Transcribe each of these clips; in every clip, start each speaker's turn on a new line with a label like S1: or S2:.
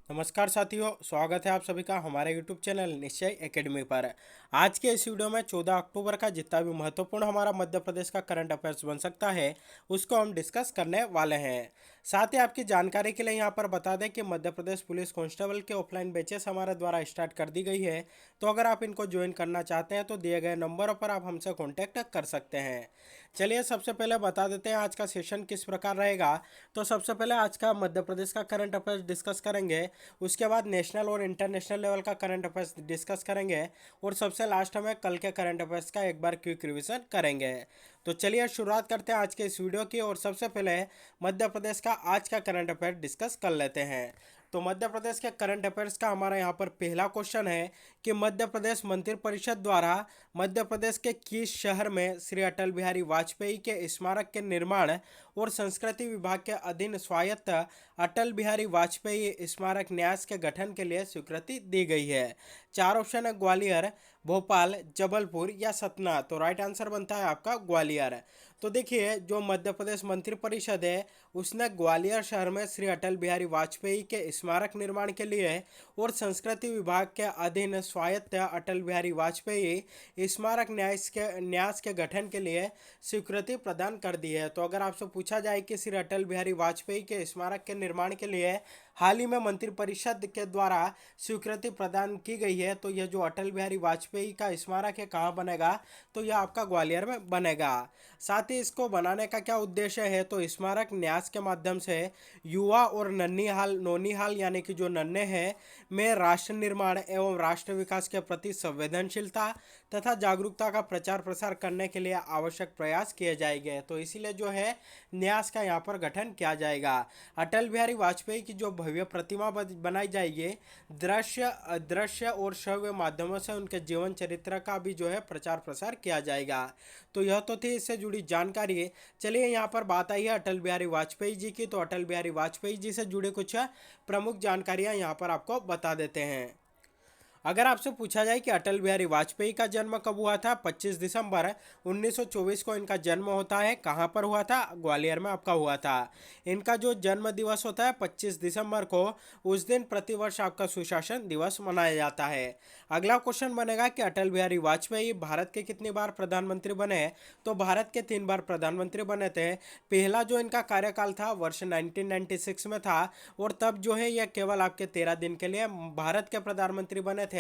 S1: नमस्कार साथियों, स्वागत है आप सभी का हमारे YouTube चैनल निश्चय एकेडमी पर। आज के इस वीडियो में 14 अक्टूबर का जितना भी महत्वपूर्ण हमारा मध्य प्रदेश का करंट अफेयर्स बन सकता है उसको हम डिस्कस करने वाले हैं। साथ ही आपकी जानकारी के लिए यहाँ पर बता दें कि मध्य प्रदेश पुलिस कांस्टेबल के ऑफलाइन बैचेस हमारे द्वारा स्टार्ट कर दी गई है। तो अगर आप इनको ज्वाइन करना चाहते हैं तो दिए गए नंबरों पर आप हमसे कॉन्टैक्ट कर सकते हैं। चलिए सबसे पहले बता देते हैं आज का सेशन किस प्रकार रहेगा। तो सबसे पहले आज का मध्य प्रदेश का करंट अफेयर्स डिस्कस करेंगे। उसके बाद नेशनल और इंटरनेशनल लेवल का करंट अफेयर्स डिस्कस करेंगे। और सबसे लास्ट में कल के करंट अफेयर्स का एक बार क्विक रिवीजन करेंगे। तो चलिए शुरुआत करते हैं आज के इस वीडियो की। और सबसे पहले मध्य प्रदेश का आज का करंट अफेयर डिस्कस कर लेते हैं। तो मध्य प्रदेश के करंट अफेयर्स का हमारा यहाँ पर पहला क्वेश्चन है कि मध्य प्रदेश मंत्रिपरिषद द्वारा मध्य प्रदेश के किस शहर में श्री अटल बिहारी वाजपेयी के स्मारक के निर्माण और संस्कृति विभाग के अधीन स्वायत्त अटल बिहारी वाजपेयी स्मारक न्यास के गठन के लिए स्वीकृति दी गई है। चार ऑप्शन है ग्वालियर, भोपाल, जबलपुर या सतना। तो राइट आंसर बनता है आपका ग्वालियर। तो देखिए जो मध्य प्रदेश मंत्रिपरिषद है उसने ग्वालियर शहर में श्री अटल बिहारी वाजपेयी के स्मारक निर्माण के लिए और संस्कृति विभाग के अधीन स्वायत्त अटल बिहारी वाजपेयी स्मारक न्यास के गठन के लिए स्वीकृति प्रदान कर दी है। तो अगर आपसे पूछा जाए कि श्री अटल बिहारी वाजपेयी के स्मारक के निर्माण के लिए हाल ही में मंत्रिपरिषद के द्वारा स्वीकृति प्रदान की गई है तो यह जो अटल बिहारी वाजपेयी का स्मारक है कहाँ बनेगा, तो यह आपका ग्वालियर में बनेगा। साथ ही इसको बनाने का क्या उद्देश्य है, तो स्मारक न्यास के माध्यम से युवा और नौनिहाल यानी कि जो नन्हे हैं में राष्ट्र निर्माण एवं राष्ट्र विकास के प्रति संवेदनशीलता तथा जागरूकता का प्रचार प्रसार करने के लिए आवश्यक प्रयास किए जाएंगे। तो इसीलिए जो है न्यास का यहाँ पर गठन किया जाएगा। अटल बिहारी वाजपेयी की जो भव्य प्रतिमा बनाई जाएगी, दृश्य अदृश्य और श्रव्य माध्यमों से उनके जीवन चरित्र का भी जो है प्रचार प्रसार किया जाएगा। तो यह तो थी इससे जुड़ी जानकारी। चलिए यहाँ पर बात आई है अटल बिहारी वाजपेयी जी की। तो अटल बिहारी वाजपेयी जी से जुड़े कुछ प्रमुख जानकारियाँ यहाँ पर आपको बता देते हैं। अगर आपसे पूछा जाए कि अटल बिहारी वाजपेयी का जन्म कब हुआ था, 25 दिसंबर 1924 को इनका जन्म होता है। कहाँ पर हुआ था, ग्वालियर में आपका हुआ था। इनका जो जन्म दिवस होता है 25 दिसंबर को, उस दिन प्रतिवर्ष आपका सुशासन दिवस मनाया जाता है। अगला क्वेश्चन बनेगा कि अटल बिहारी वाजपेयी भारत के कितनी बार प्रधानमंत्री बने, तो भारत के 3 बार प्रधानमंत्री बने थे। पहला जो इनका कार्यकाल था वर्ष 1996 में था और तब जो है यह केवल आपके 13 दिन के लिए भारत के प्रधानमंत्री बने थे।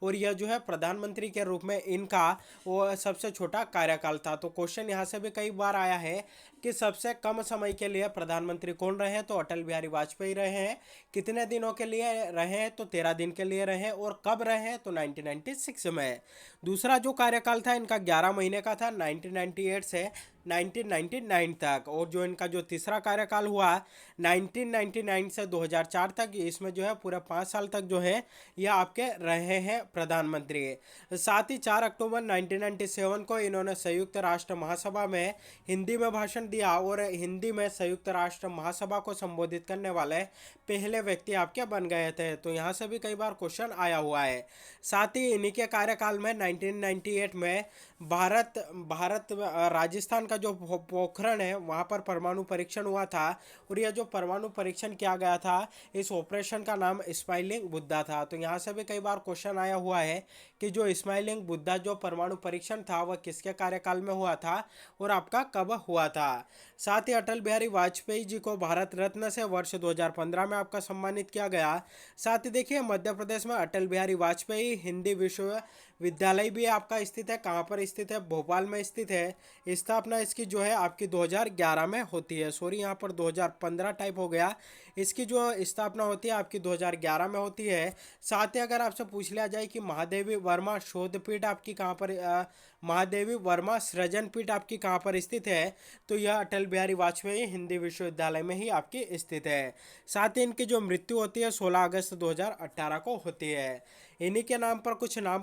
S1: और यह जो है प्रधानमंत्री के रूप में इनका वो सबसे छोटा कार्यकाल था। तो क्वेश्चन यहाँ से भी कई बार आया है कि सबसे कम समय के लिए प्रधानमंत्री कौन रहे हैं, तो अटल बिहारी वाजपेयी रहे हैं। कितने दिनों के लिए रहे हैं, तो 13 दिन के लिए रहे। और कब रहे हैं, तो 1996 में। दूसरा जो कार्यकाल था इनका 11 महीने का था, 1998 से 1999 तक। और जो इनका जो तीसरा कार्यकाल हुआ 1999 से 2004 तक, इसमें जो है पूरे 5 साल तक जो है यह आपके रहे हैं प्रधानमंत्री। साथ ही 4 अक्टूबर 1997 को इन्होंने संयुक्त राष्ट्र महासभा में हिंदी में भाषण दिया और हिंदी में संयुक्त राष्ट्र महासभा को संबोधित करने वाले पहले व्यक्ति आपके बन गए थे। तो यहाँ से भी कई बार क्वेश्चन आया हुआ है। साथ ही इन्हीं के कार्यकाल में 1998 में भारत राजस्थान का जो पोखरण है वहाँ पर परमाणु परीक्षण हुआ था। और यह जो परमाणु परीक्षण किया गया था इस ऑपरेशन का नाम स्माइलिंग बुद्धा था। तो यहाँ से भी कई बार क्वेश्चन आया हुआ है कि जो स्माइलिंग बुद्धा जो परमाणु परीक्षण था वह किसके कार्यकाल में हुआ था और आपका कब हुआ था। साथ ही अटल बिहारी वाजपेयी जी को भारत रत्न से वर्ष 2015 में आपका सम्मानित किया गया। साथ ही देखिए मध्य प्रदेश में अटल बिहारी वाजपेयी हिंदी विश्वविद्यालय भी आपका स्थित है। कहाँ पर स्थित है, भोपाल में स्थित है। स्थापना इसकी जो है आपकी 2011 में होती है। सॉरी यहाँ पर 2015 टाइप हो गया। इसकी जो स्थापना होती है आपकी 2011 में होती है। साथ ही अगर आपसे पूछ लिया जाए कि महादेवी वर्मा शोधपीठ आपकी कहाँ पर महादेवी वर्मा सृजन पीठ आपकी कहाँ पर स्थित है, तो यह अटल बिहारी वाजपेयी हिंदी विश्वविद्यालय में ही आपकी स्थित है। साथ ही इनकी जो मृत्यु होती है 16 अगस्त 2018 को होती है। इन्हीं के नाम पर कुछ नाम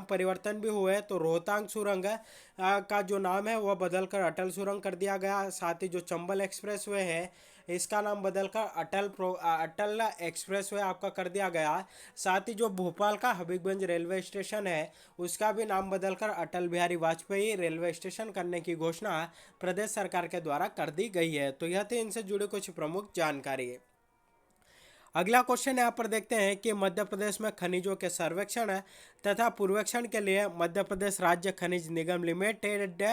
S1: परिवर्तन भी हुए। तो रोहतांग सुरंग का जो नाम है वह बदलकर अटल सुरंग कर दिया गया। साथ ही जो चंबल एक्सप्रेस वे है इसका नाम बदलकर अटल एक्सप्रेस वे आपका कर दिया गया। साथ ही जो भोपाल का हबीबगंज रेलवे स्टेशन है उसका भी नाम बदलकर अटल बिहारी वाजपेयी रेलवे स्टेशन करने की घोषणा प्रदेश सरकार के द्वारा कर दी गई है। तो यह थी इनसे जुड़ी कुछ प्रमुख जानकारी। अगला क्वेश्चन यहाँ पर देखते हैं कि मध्य प्रदेश में खनिजों के सर्वेक्षण तथा पूर्वेक्षण के लिए मध्य प्रदेश राज्य खनिज निगम लिमिटेड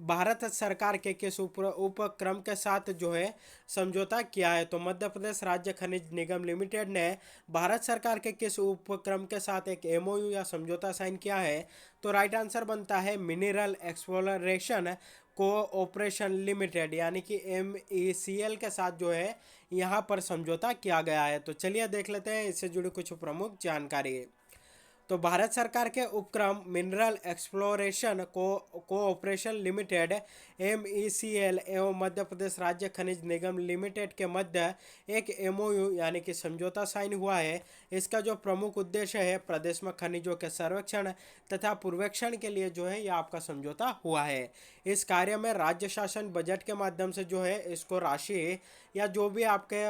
S1: भारत सरकार के किस उपक्रम के साथ जो है समझौता किया है। तो मध्य प्रदेश राज्य खनिज निगम लिमिटेड ने भारत सरकार के किस उपक्रम के साथ एक एमओयू या समझौता साइन किया है। तो राइट आंसर बनता है मिनरल एक्सप्लोरेशन कोऑपरेशन लिमिटेड यानी कि MECL के साथ जो है यहाँ पर समझौता किया गया है। तो चलिए देख लेते हैं इससे जुड़ी कुछ प्रमुख जानकारी। तो भारत सरकार के उपक्रम mineral exploration cooperation limited MECL एवं मध्य प्रदेश राज्य खनिज निगम लिमिटेड के मध्य एक MOU यानी कि समझौता साइन हुआ है। इसका जो प्रमुख उद्देश्य है प्रदेश में खनिजों के सर्वेक्षण तथा पूर्वेक्षण के लिए जो है यह आपका समझौता हुआ है। इस कार्य में राज्य शासन बजट के माध्यम से जो है इसको राशि या जो भी आपके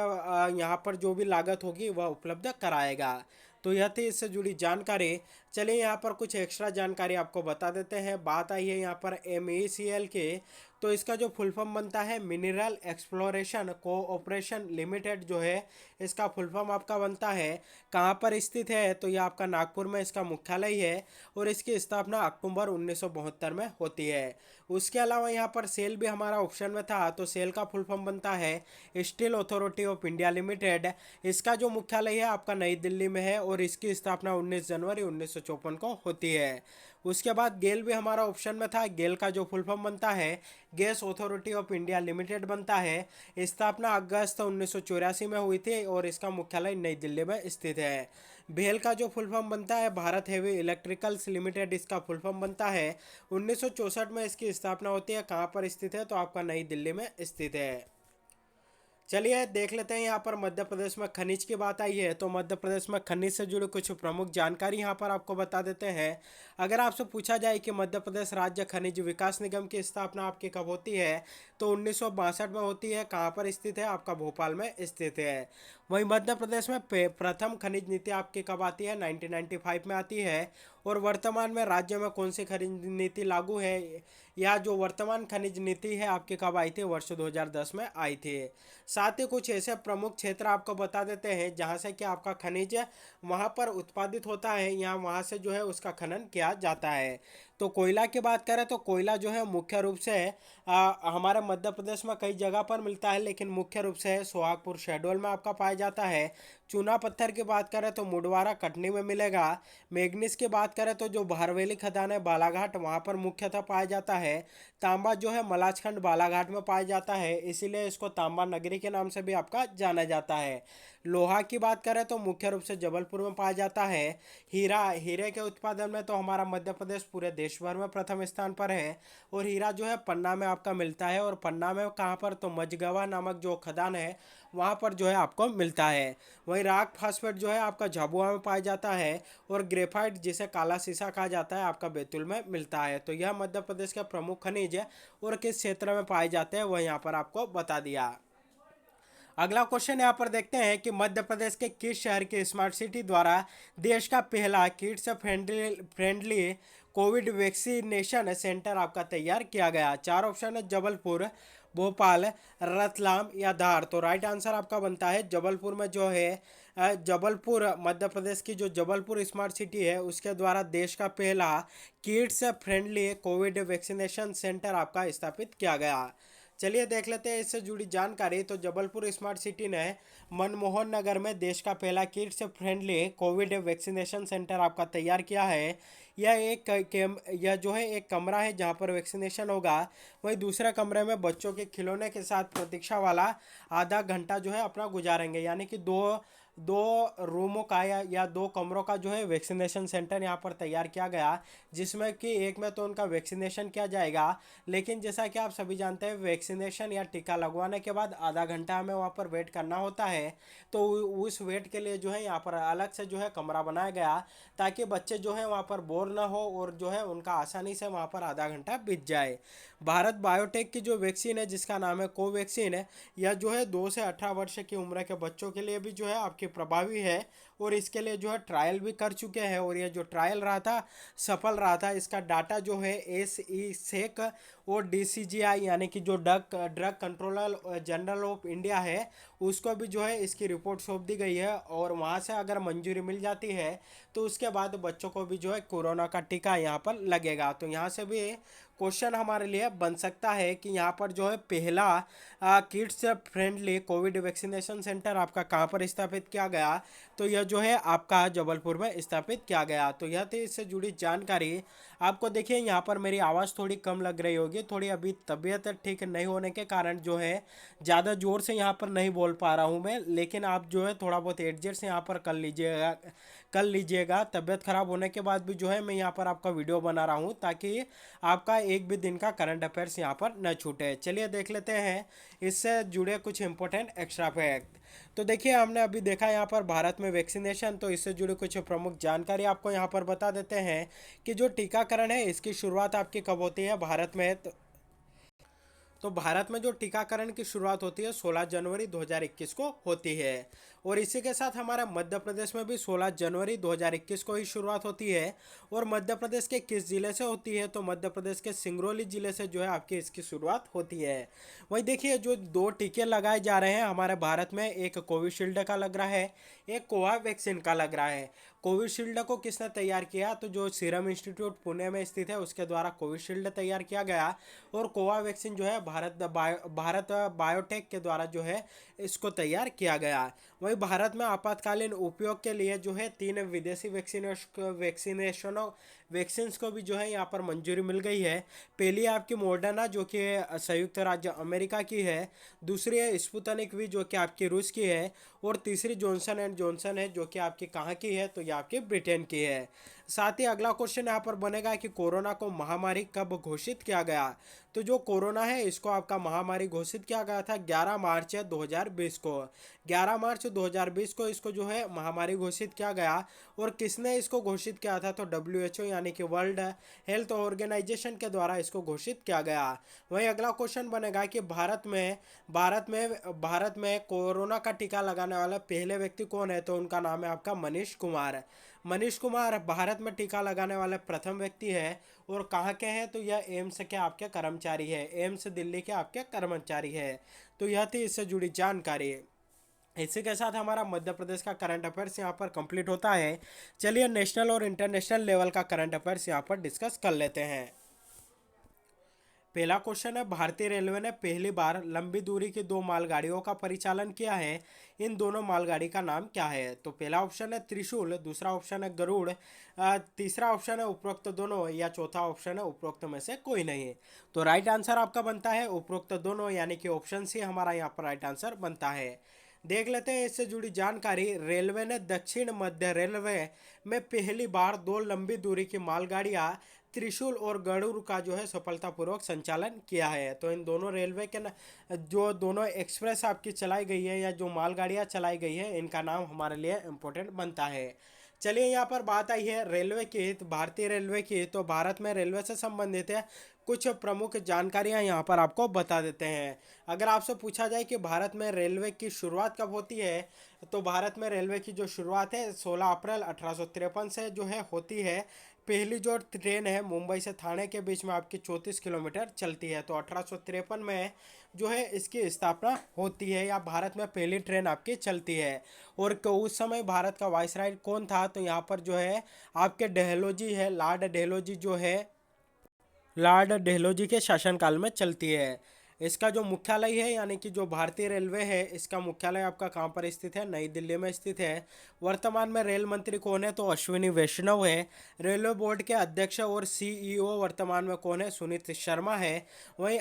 S1: यहाँ पर जो भी लागत होगी वह उपलब्ध कराएगा। तो यह थी इससे जुड़ी जानकारी। चलिए यहाँ पर कुछ एक्स्ट्रा जानकारी आपको बता देते हैं। बात आई है यहाँ पर MECL के, तो इसका जो फुल फॉर्म बनता है मिनरल एक्सप्लोरेशन कोऑपरेशन लिमिटेड जो है इसका फुल फॉर्म आपका बनता है। कहाँ पर स्थित है तो यह आपका नागपुर में इसका मुख्यालय है और इसकी स्थापना अक्टूबर 1972 में होती है। उसके अलावा यहाँ पर सेल भी हमारा ऑप्शन में था, तो सेल का फुल फॉर्म बनता है steel authority of India limited. इसका जो मुख्यालय है आपका नई दिल्ली में है और इसकी स्थापना 19 जनवरी 1954 को होती है। उसके बाद गेल भी हमारा ऑप्शन में था। गेल का जो फुल फॉर्म बनता है gas authority of India limited बनता है। स्थापना अगस्त 1984 में हुई थी और इसका मुख्यालय नई दिल्ली में स्थित है। भेल का जो फुल फॉर्म बनता है भारत हेवी इलेक्ट्रिकल्स लिमिटेड, इसका फुल फॉर्म बनता है 1964 में इसकी स्थापना होती है। कहाँ पर स्थित है तो आपका नई दिल्ली में स्थित है। चलिए देख लेते हैं यहाँ पर मध्य प्रदेश में खनिज की बात आई है, तो मध्य प्रदेश में खनिज से जुड़ी कुछ प्रमुख जानकारी यहाँ पर आपको बता देते हैं। अगर आपसे पूछा जाए कि मध्य प्रदेश राज्य खनिज विकास निगम की स्थापना आपकी कब होती है तो 1962 में होती है। कहाँ पर स्थित है आपका भोपाल में स्थित है। वहीं मध्य प्रदेश में प्रथम खनिज नीति आपकी कब आती है 1995 में आती है। और वर्तमान में राज्य में कौन सी खनिज नीति लागू है या जो वर्तमान खनिज नीति है आपकी कब आई थी वर्ष 2010 में आई थी। साथ ही कुछ ऐसे प्रमुख क्षेत्र आपको बता देते हैं जहां से कि आपका खनिज वहां पर उत्पादित होता है या वहां से जो है उसका खनन किया जाता है। तो कोयला की बात करें तो कोयला जो है मुख्य रूप से हमारे मध्य प्रदेश में कई जगह पर मिलता है, लेकिन मुख्य रूप से सोहागपुर शहडोल में आपका पाया जाता है। चूना पत्थर की बात करें तो मुडवारा कटनी में मिलेगा। मैग्नीज की बात करें तो जो भारवेली खदान है बालाघाट वहाँ पर मुख्यतः पाया जाता है। तांबा जो है मलाजखंड बालाघाट में पाया जाता है, इसीलिए इसको तांबा नगरी के नाम से भी आपका जाना जाता है। लोहा की बात करें तो मुख्य रूप से जबलपुर में पाया जाता है। हीरे के उत्पादन में तो हमारा मध्य प्रदेश पूरे देश भर में प्रथम स्थान पर है और हीरा जो है पन्ना में आपका मिलता है। और पन्ना में कहाँ पर तो मझगवा नामक जो खदान है वहाँ पर जो है आपको मिलता है। वहीं राक फास्फेट जो है आपका झाबुआ में पाया जाता है और ग्रेफाइट जिसे काला शीशा कहा जाता है आपका बैतूल में मिलता है। तो यह मध्य प्रदेश के प्रमुख खनिज है और किस क्षेत्र में पाए जाते हैं वह यहाँ पर आपको बता दिया। अगला क्वेश्चन यहाँ पर देखते हैं कि मध्य प्रदेश के किस शहर की स्मार्ट सिटी द्वारा देश का पहला kids friendly Covid vaccination centre आपका तैयार किया गया। चार ऑप्शन है जबलपुर, भोपाल, रतलाम या धार। तो राइट आंसर आपका बनता है जबलपुर में जो है जबलपुर मध्य प्रदेश की जो जबलपुर स्मार्ट सिटी है उसके द्वारा देश का पहला kids friendly Covid vaccination centre आपका स्थापित किया गया। चलिए देख लेते हैं इससे जुड़ी जानकारी। तो जबलपुर स्मार्ट सिटी ने मनमोहन नगर में देश का पहला kids friendly Covid vaccination centre आपका तैयार किया है। यह जो है एक कमरा है जहां पर वैक्सीनेशन होगा। वहीं दूसरे कमरे में बच्चों के खिलौने के साथ प्रतीक्षा वाला आधा घंटा जो है अपना गुजारेंगे, यानी कि दो दो रूमों का या दो कमरों का जो है वैक्सीनेशन सेंटर यहाँ पर तैयार किया गया, जिसमें कि एक में तो उनका वैक्सीनेशन किया जाएगा, लेकिन जैसा कि आप सभी जानते हैं वैक्सीनेशन या टीका लगवाने के बाद आधा घंटा हमें वहाँ पर वेट करना होता है। तो उस वेट के लिए जो है यहाँ पर अलग से जो है कमरा बनाया गया ताकि बच्चे जो है वहाँ पर बोर ना हो और जो है उनका आसानी से वहाँ पर आधा घंटा बीत जाए। भारत बायोटेक की जो वैक्सीन है जिसका नाम है कोवैक्सीन है, यह जो है 2 से 18 वर्ष की उम्र के बच्चों के लिए भी जो है आपकी प्रभावी है और इसके लिए जो है ट्रायल भी कर चुके हैं और ये जो ट्रायल रहा था सफल रहा था। इसका डाटा जो है SE सेक और DCGI यानी कि जो drug drug controller general of India है, उसको भी जो है इसकी रिपोर्ट सौंप दी गई है। और वहाँ से अगर मंजूरी मिल जाती है तो उसके बाद बच्चों को भी जो है कोरोना का टीका यहाँ पर लगेगा। तो यहाँ से भी क्वेश्चन हमारे लिए बन सकता है कि यहाँ पर जो है पहला kids friendly Covid vaccination centre आपका कहाँ पर स्थापित किया गया, तो यह जो है आपका जबलपुर में स्थापित किया गया। तो यह थी इससे जुड़ी जानकारी। आपको देखिए यहाँ पर मेरी आवाज़ थोड़ी कम लग रही होगी, थोड़ी अभी तबीयत ठीक नहीं होने के कारण जो है ज़्यादा ज़ोर से यहाँ पर नहीं बोल पा रहा हूँ मैं, लेकिन आप जो है थोड़ा बहुत एडजस्ट यहाँ पर कर लीजिएगा। तबीयत खराब होने के बाद भी जो है मैं यहाँ पर आपका वीडियो बना रहा हूँ ताकि आपका एक भी दिन का करंट अफेयर्स यहाँ पर न छूटे। चलिए देख लेते हैं इससे जुड़े कुछ इंपॉर्टेंट एक्स्ट्रा फैक्ट। तो देखिए हमने अभी देखा यहाँ पर भारत में वैक्सीनेशन, तो इससे जुड़ी कुछ प्रमुख जानकारी आपको यहाँ पर बता देते हैं कि जो टीकाकरण है इसकी शुरुआत आपकी कब होती है भारत में। तो भारत में जो टीकाकरण की शुरुआत होती है 16 जनवरी 2021 को होती है। और इसी के साथ हमारे मध्य प्रदेश में भी 16 जनवरी 2021 को ही शुरुआत होती है। और मध्य प्रदेश के किस जिले से होती है, तो मध्य प्रदेश के सिंगरौली जिले से जो है आपकी इसकी शुरुआत होती है। वही देखिए जो दो टीके लगाए जा रहे हैं हमारे भारत में, एक कोविशील्ड का लग रहा है, एक कोवावैक्सीन का लग रहा है। कोविशील्ड को किसने तैयार किया, तो जो सीरम इंस्टीट्यूट पुणे में स्थित है उसके द्वारा कोविशील्ड तैयार किया गया। और कोवावैक्सीन जो है भारत बायोटेक के द्वारा जो है इसको तैयार किया गया। वहीं भारत में आपातकालीन उपयोग के लिए जो है 3 विदेशी वैक्सीन्स को भी जो है यहाँ पर मंजूरी मिल गई है। पहली आपकी मॉडर्ना जो कि संयुक्त राज्य अमेरिका की है, दूसरी है स्पुतनिक वी जो कि आपकी रूस की है, और तीसरी जॉनसन एंड जॉनसन है जो कि आपकी कहाँ की है, तो ये आपकी ब्रिटेन की है। साथ ही अगला क्वेश्चन यहाँ पर बनेगा कि कोरोना को महामारी कब घोषित किया गया। तो जो कोरोना है इसको आपका महामारी घोषित किया गया था 11 मार्च 2020 को। 11 मार्च 2020 को इसको जो है महामारी घोषित किया गया। और किसने इसको घोषित किया था, तो WHO यानी कि वर्ल्ड हेल्थ ऑर्गेनाइजेशन के द्वारा इसको घोषित किया गया। वहीं अगला क्वेश्चन बनेगा कि भारत में कोरोना का टीका लगाने वाला पहले व्यक्ति कौन है, तो उनका नाम है आपका मनीष कुमार। मनीष कुमार भारत में टीका लगाने वाले प्रथम व्यक्ति है। और कहाँ के हैं, तो यह एम्स के आपके कर्मचारी है, एम्स दिल्ली के आपके कर्मचारी है। तो यह थी इससे जुड़ी जानकारी। इसी के साथ हमारा मध्य प्रदेश का करंट अफेयर्स यहाँ पर कंप्लीट होता है। चलिए नेशनल और इंटरनेशनल लेवल का करंट अफेयर्स यहाँ पर डिस्कस कर लेते हैं। पहला क्वेश्चन है, भारतीय रेलवे ने पहली बार लंबी दूरी की 2 मालगाड़ियों का परिचालन किया है। इन दोनों मालगाड़ी का नाम क्या है, तो पहला ऑप्शन है त्रिशूल, दूसरा ऑप्शन है गरुड़, तीसरा ऑप्शन है उपरोक्त दोनों, या चौथा ऑप्शन है उपरोक्त में से कोई नहीं। तो राइट आंसर आपका बनता है उपरोक्त दोनों, यानी कि ऑप्शन सी हमारा यहाँ पर राइट आंसर बनता है। देख लेते हैं इससे जुड़ी जानकारी। रेलवे ने दक्षिण मध्य रेलवे में पहली बार 2 लंबी दूरी की मालगाड़ियां त्रिशूल और गरुड़ का जो है सफलतापूर्वक संचालन किया है। तो इन दोनों रेलवे के जो दोनों एक्सप्रेस आपकी चलाई गई है या जो मालगाड़ियां चलाई गई है, इनका नाम हमारे लिए इम्पोर्टेंट बनता है। चलिए यहाँ पर बात आई है रेलवे की, तो भारतीय रेलवे की। तो भारत में रेलवे से संबंधित है कुछ प्रमुख जानकारियां यहाँ पर आपको बता देते हैं। अगर आपसे पूछा जाए कि भारत में रेलवे की शुरुआत कब होती है, तो भारत में रेलवे की जो शुरुआत है 16 अप्रैल 1853 से जो है होती है। पहली जो ट्रेन है मुंबई से थाने के बीच में आपकी 34 किलोमीटर चलती है। तो 1853 में जो है इसकी स्थापना होती है, या भारत में पहली ट्रेन आपकी चलती है। और उस समय भारत का वायसराय कौन था, तो यहाँ पर जो है आपके डेहलोजी है, लॉर्ड डेहलोजी के शासनकाल में चलती है। इसका जो मुख्यालय है यानी कि जो भारतीय रेलवे है, इसका मुख्यालय आपका कहाँ पर स्थित है, नई दिल्ली में स्थित है। वर्तमान में रेल मंत्री कौन है, तो अश्विनी वैष्णव है। रेलवे बोर्ड के अध्यक्ष और CEO वर्तमान में कौन है, सुनीत शर्मा है। वहीं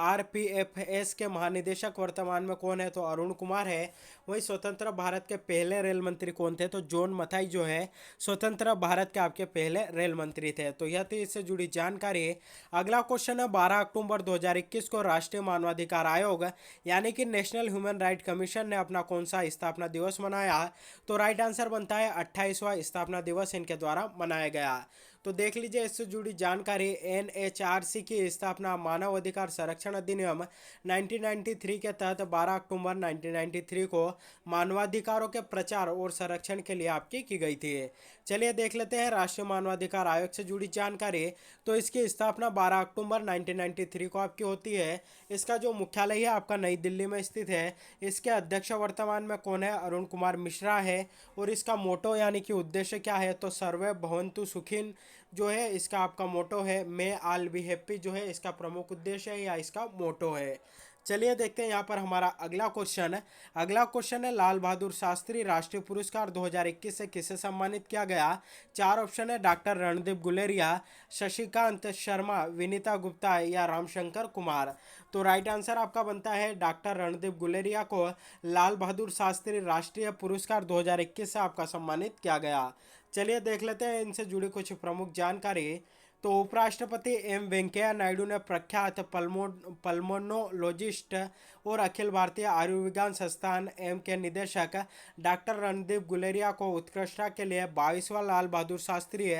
S1: RPFS के महानिदेशक वर्तमान में कौन है, तो अरुण कुमार है। वहीं स्वतंत्र भारत के पहले रेल मंत्री कौन थे, तो जॉन मथाई जो है स्वतंत्र भारत के आपके पहले रेल मंत्री थे। तो यह थी इससे जुड़ी जानकारी। अगला क्वेश्चन है, 12 अक्टूबर 2021 को राष्ट्रीय मानवाधिकार आयोग यानी कि नेशनल ह्यूमन राइट कमीशन ने अपना कौन सा स्थापना दिवस मनाया, तो राइट आंसर बनता है 28वां स्थापना दिवस इनके द्वारा मनाया गया। तो देख लीजिए इससे जुड़ी जानकारी। एनएचआरसी की स्थापना मानव अधिकार संरक्षण अधिनियम 1993 के तहत 12 अक्टूबर 1993 को मानवाधिकारों के प्रचार और संरक्षण के लिए आपकी की गई थी। चलिए देख लेते हैं राष्ट्रीय मानवाधिकार आयोग से जुड़ी जानकारी। तो इसकी स्थापना 12 अक्टूबर 1993 को आपकी होती है। इसका जो मुख्यालय है आपका नई दिल्ली में स्थित है। इसके अध्यक्ष वर्तमान में कौन है? अरुण कुमार मिश्रा है। और इसका मोटो यानी कि उद्देश्य क्या है? तो सर्वे भवन्तु सुखिन जो है इसका आपका मोटो है। मे आल बी हैप्पी जो है इसका प्रमुख उद्देश्य है या इसका मोटो है। चलिए देखते हैं यहाँ पर हमारा अगला क्वेश्चन है लाल बहादुर शास्त्री राष्ट्रीय पुरस्कार 2021 से किसे सम्मानित किया गया? चार ऑप्शन है, डॉक्टर रणदीप गुलेरिया, शशिकांत शर्मा, विनीता गुप्ता या रामशंकर कुमार। तो राइट आंसर आपका बनता है डॉक्टर रणदीप गुलेरिया को लाल बहादुर शास्त्री राष्ट्रीय पुरस्कार 2021 से आपका सम्मानित किया गया। चलिए देख लेते हैं इनसे जुड़ी कुछ प्रमुख जानकारी। तो उपराष्ट्रपति एम वेंकैया नायडू ने प्रख्यात पल्मोनोलॉजिस्ट और अखिल भारतीय आयुर्विज्ञान संस्थान एम के निदेशक डॉक्टर रणदीप गुलेरिया को उत्कृष्टता के लिए 22वां लाल बहादुर शास्त्री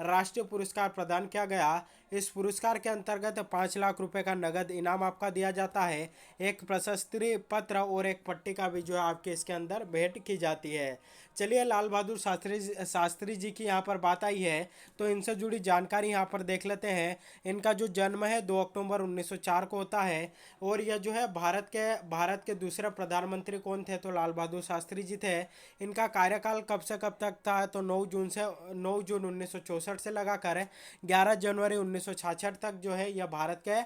S1: राष्ट्रीय पुरस्कार प्रदान किया गया। इस पुरस्कार के अंतर्गत 5 लाख रुपए का नगद इनाम आपका दिया जाता है। एक प्रशस्ति पत्र और एक पट्टिका भी जो है आपके इसके अंदर भेंट की जाती है। चलिए लाल बहादुर शास्त्री जी की यहाँ पर बात आई है तो इनसे जुड़ी जानकारी यहाँ पर देख लेते हैं। इनका जो जन्म है 2 अक्टूबर 1904 को होता है। और यह जो है भारत के दूसरे प्रधानमंत्री कौन थे? तो लाल बहादुर शास्त्री जी थे। इनका कार्यकाल कब से कब तक था? तो 9 जून 1964 से लगाकर 11 जनवरी 1966 तक जो है यह भारत के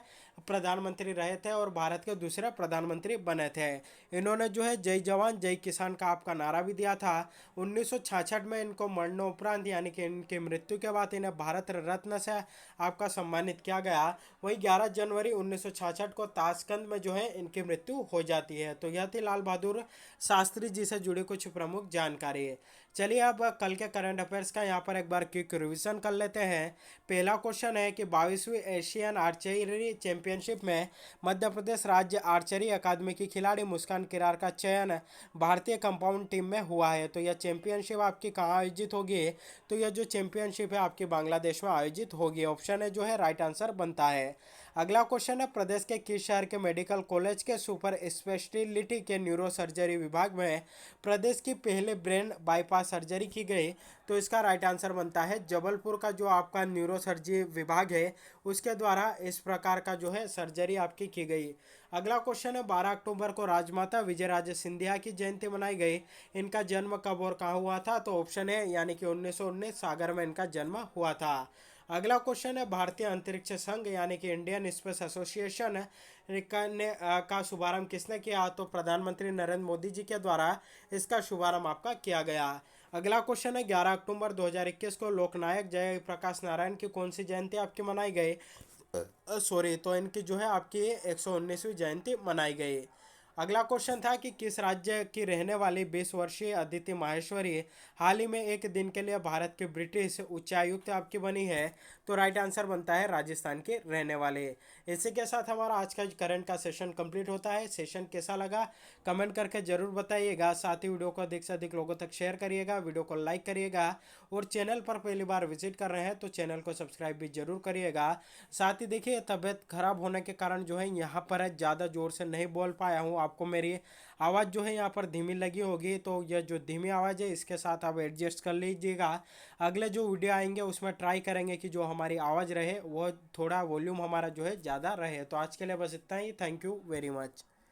S1: प्रधानमंत्री रहे थे और भारत के दूसरे प्रधानमंत्री बने थे। इन्होंने जो है जय जवान जय किसान का आपका नारा भी दिया था। 1966 में इनको मरणोपरांत यानी कि इनकी मृत्यु के बाद इन्हें भारत रत्न से आपका सम्मानित किया गया। वही 11 जनवरी 1966 को ताशकंद में जो है इनकी मृत्यु हो जाती है। तो यह थी लाल बहादुर शास्त्री जी से जुड़ी कुछ प्रमुख जानकारी। चलिए अब कल के करंट अफेयर्स का यहाँ पर एक बार क्विक रिवीजन कर लेते हैं। पहला क्वेश्चन है कि 22वीं एशियन आर्चरी चैंपियनशिप में मध्य प्रदेश राज्य आर्चरी अकादमी की खिलाड़ी मुस्कान किरार का चयन भारतीय कंपाउंड टीम में हुआ है। तो यह चैंपियनशिप आपकी कहाँ आयोजित होगी? तो यह जो चैंपियनशिप है आपकी बांग्लादेश में आयोजित होगी। ऑप्शन है जो है राइट आंसर बनता है। अगला क्वेश्चन है प्रदेश के किस शहर के मेडिकल कॉलेज के सुपर स्पेशलिटी के न्यूरो सर्जरी विभाग में प्रदेश की पहले ब्रेन बाईपास सर्जरी की गई? तो इसका राइट आंसर बनता है जबलपुर का जो आपका न्यूरो सर्जरी विभाग है उसके द्वारा इस प्रकार का जो है सर्जरी आपकी की गई। अगला क्वेश्चन है 12 अक्टूबर को राजमाता विजयराजे सिंधिया की जयंती मनाई गई। इनका जन्म कब और कहाँ हुआ था? तो ऑप्शन है यानी कि 1919 सागर में इनका जन्म हुआ था। अगला क्वेश्चन है भारतीय अंतरिक्ष संघ यानी कि इंडियन स्पेस एसोसिएशन का शुभारंभ किसने किया? तो प्रधानमंत्री नरेंद्र मोदी जी के द्वारा इसका शुभारंभ आपका किया गया। अगला क्वेश्चन है 11 अक्टूबर 2021 को लोकनायक जयप्रकाश नारायण की कौन सी जयंती आपकी मनाई गई? तो इनकी जो है आपकी 119वीं जयंती मनाई गई। अगला क्वेश्चन था कि किस राज्य की रहने वाली 20 वर्षीय अदिति माहेश्वरी हाल ही में एक दिन के लिए भारत के ब्रिटिश उच्चायुक्त आपकी बनी है? तो राइट आंसर बनता है राजस्थान के रहने वाले। इसी के साथ हमारा आज का करंट का सेशन कंप्लीट होता है। सेशन कैसा लगा कमेंट करके जरूर बताइएगा। साथ ही वीडियो को अधिक से अधिक लोगों तक शेयर करिएगा, वीडियो को लाइक करिएगा और चैनल पर पहली बार विजिट कर रहे हैं तो चैनल को सब्सक्राइब भी जरूर करिएगा। साथ ही देखिए तबीयत खराब होने के कारण जो है यहाँ पर ज़्यादा जोर से नहीं बोल पाया हूँ। आपको मेरी आवाज़ जो है यहाँ पर धीमी लगी होगी तो यह जो धीमी आवाज़ है इसके साथ आप एडजस्ट कर लीजिएगा। अगले जो वीडियो आएंगे उसमें ट्राई करेंगे कि जो हमारी आवाज़ रहे वो थोड़ा वॉल्यूम हमारा जो है ज़्यादा रहे। तो आज के लिए बस इतना ही। Thank you very much.